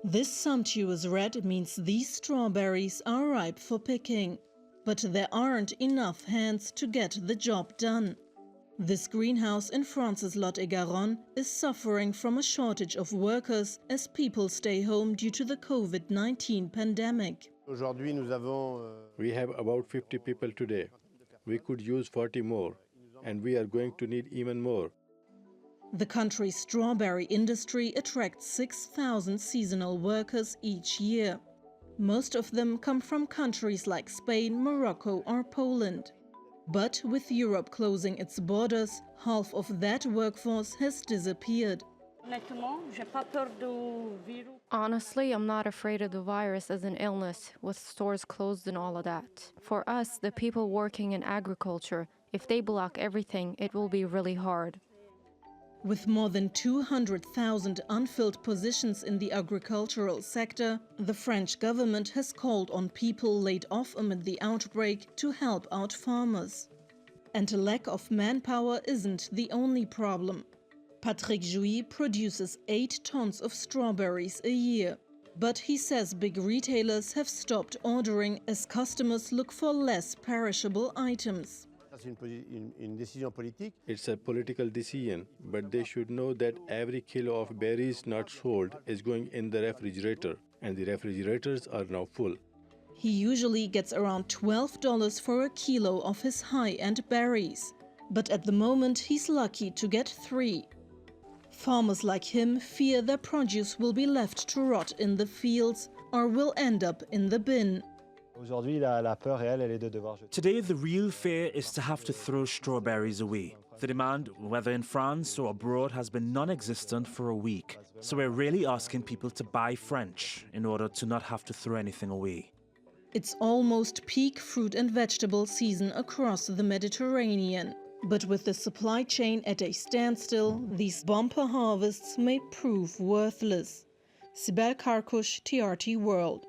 This sumptuous red means these strawberries are ripe for picking. But there aren't enough hands to get the job done. This greenhouse in France's Lot-et-Garonne is suffering from a shortage of workers as people stay home due to the COVID-19 pandemic. We have about 50 people today. We could use 40 more, and we are going to need even more. The country's strawberry industry attracts 6,000 seasonal workers each year. Most of them come from countries like Spain, Morocco or Poland. But with Europe closing its borders, half of that workforce has disappeared. Honestly, I'm not afraid of the virus as an illness, with stores closed and all of that. For us, the people working in agriculture, if they block everything, it will be really hard. With more than 200,000 unfilled positions in the agricultural sector, the French government has called on people laid off amid the outbreak to help out farmers. And a lack of manpower isn't the only problem. Patrick Jouy produces 8 tons of strawberries a year. But he says big retailers have stopped ordering as customers look for less perishable items. It's a political decision, but they should know that every kilo of berries not sold is going in the refrigerator, and the refrigerators are now full. He usually gets around $12 for a kilo of his high-end berries. But at the moment, he's lucky to get 3. Farmers like him fear their produce will be left to rot in the fields or will end up in the bin. Today, the real fear is to have to throw strawberries away. The demand, whether in France or abroad, has been non-existent for a week. So we're really asking people to buy French in order to not have to throw anything away. It's almost peak fruit and vegetable season across the Mediterranean. But with the supply chain at a standstill, these bumper harvests may prove worthless. Sibel Karkus, TRT World.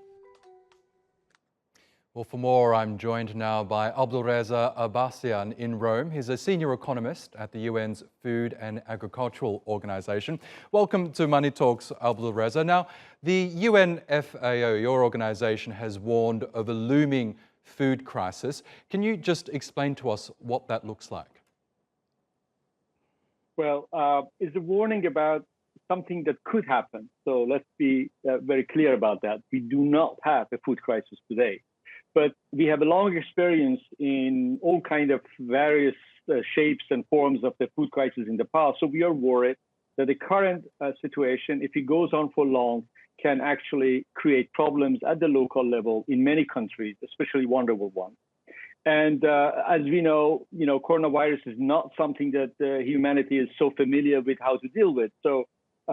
Well, for more, I'm joined now by Abdolreza Abbassian in Rome. He's a senior economist at the UN's Food and Agricultural Organization. Welcome to Money Talks, Abdolreza. Now, the UN FAO, your organization, has warned of a looming food crisis. Can you just explain to us what that looks like? Well, it's a warning about something that could happen. So let's be very clear about that. We do not have a food crisis today. But we have a long experience in all kind of various shapes and forms of the food crisis in the past. So we are worried that the current situation, if it goes on for long, can actually create problems at the local level in many countries, especially vulnerable ones. And as we know, coronavirus is not something that humanity is so familiar with how to deal with. So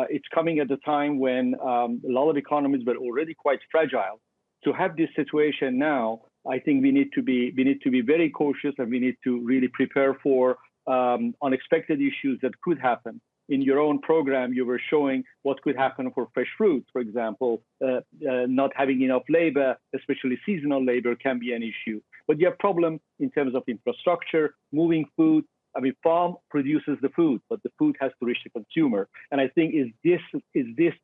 it's coming at a time when a lot of economies were already quite fragile. To have this situation now, I think we need to be very cautious, and we need to really prepare for unexpected issues that could happen. In your own program, you were showing what could happen for fresh fruits, for example. Not having enough labor, especially seasonal labor, can be an issue. But you have problems in terms of infrastructure, moving food. I mean, farm produces the food, but the food has to reach the consumer. And I think is this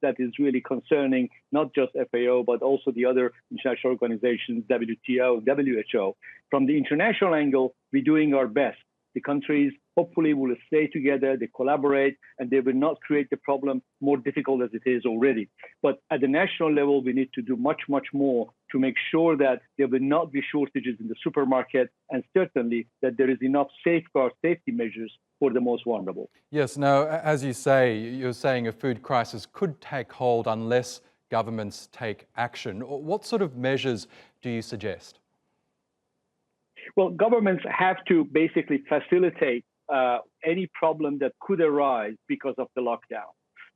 that is really concerning, not just FAO, but also the other international organizations, WTO, WHO. From the international angle, we're doing our best. The countries hopefully will stay together, they collaborate, and they will not create the problem more difficult as it is already. But at the national level, we need to do much, much more to make sure that there will not be shortages in the supermarket, and certainly that there is enough safety measures for the most vulnerable. Yes, now, as you say, you're saying a food crisis could take hold unless governments take action. What sort of measures do you suggest? Well, governments have to basically facilitate any problem that could arise because of the lockdown.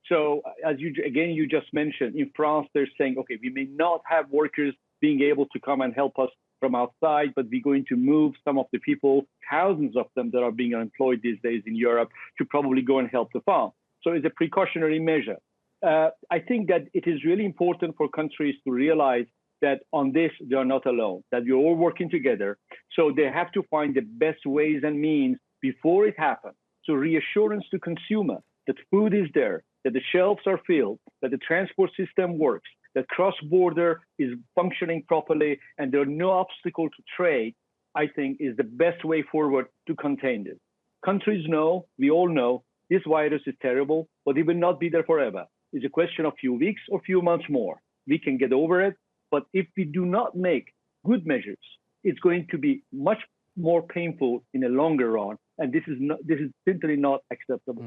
So as you just mentioned, in France, they're saying, okay, we may not have workers being able to come and help us from outside, but we're going to move some of the people, thousands of them that are being unemployed these days in Europe, to probably go and help the farm. So it's a precautionary measure. I think that it is really important for countries to realize that on this, they are not alone, that we're all working together. So they have to find the best ways and means before it happens. So reassurance to consumer that food is there, that the shelves are filled, that the transport system works, that cross-border is functioning properly, and there are no obstacles to trade, I think is the best way forward to contain this. Countries know, we all know, this virus is terrible, but it will not be there forever. It's a question of few weeks or few months more. We can get over it, but if we do not make good measures, it's going to be much more painful in the longer run, and this is simply not acceptable.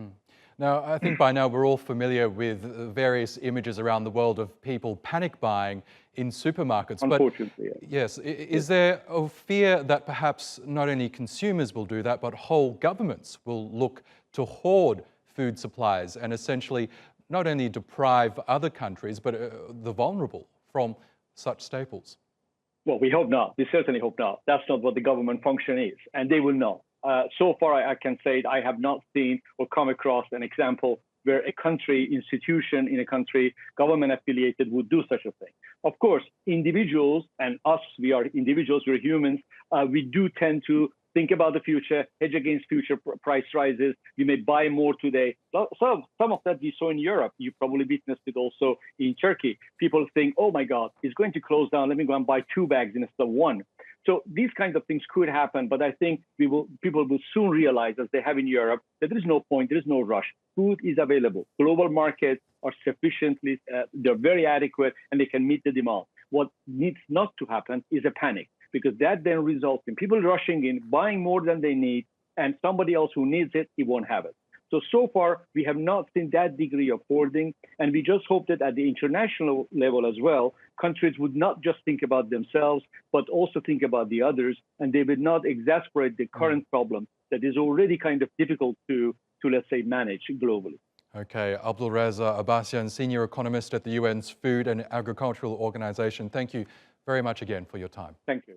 Now, I think by now we're all familiar with various images around the world of people panic buying in supermarkets. Unfortunately, but, yes. Is there a fear that perhaps not only consumers will do that, but whole governments will look to hoard food supplies and essentially not only deprive other countries, but the vulnerable from such staples? Well, we hope not. We certainly hope not. That's not what the government function is, and they will not. So far, I can say I have not seen or come across an example where a country, institution in a country, government affiliated would do such a thing. Of course, individuals and us, we are individuals, we're humans, we do tend to think about the future, hedge against future price rises. You may buy more today. Some of that we saw in Europe. You probably witnessed it also in Turkey. People think, oh my God, it's going to close down. Let me go and buy 2 bags instead of 1. So these kinds of things could happen, but I think people will soon realize, as they have in Europe, that there is no point, there is no rush. Food is available. Global markets are sufficiently, they're very adequate, and they can meet the demand. What needs not to happen is a panic, because that then results in people rushing in, buying more than they need, and somebody else who needs it, he won't have it. So far, we have not seen that degree of hoarding, and we just hope that at the international level as well, countries would not just think about themselves, but also think about the others, and they would not exacerbate the current problem that is already kind of difficult to let's say, manage globally. Okay, Abdolreza Abbassian, Senior Economist at the UN's Food and Agricultural Organization. Thank you very much again for your time. Thank you.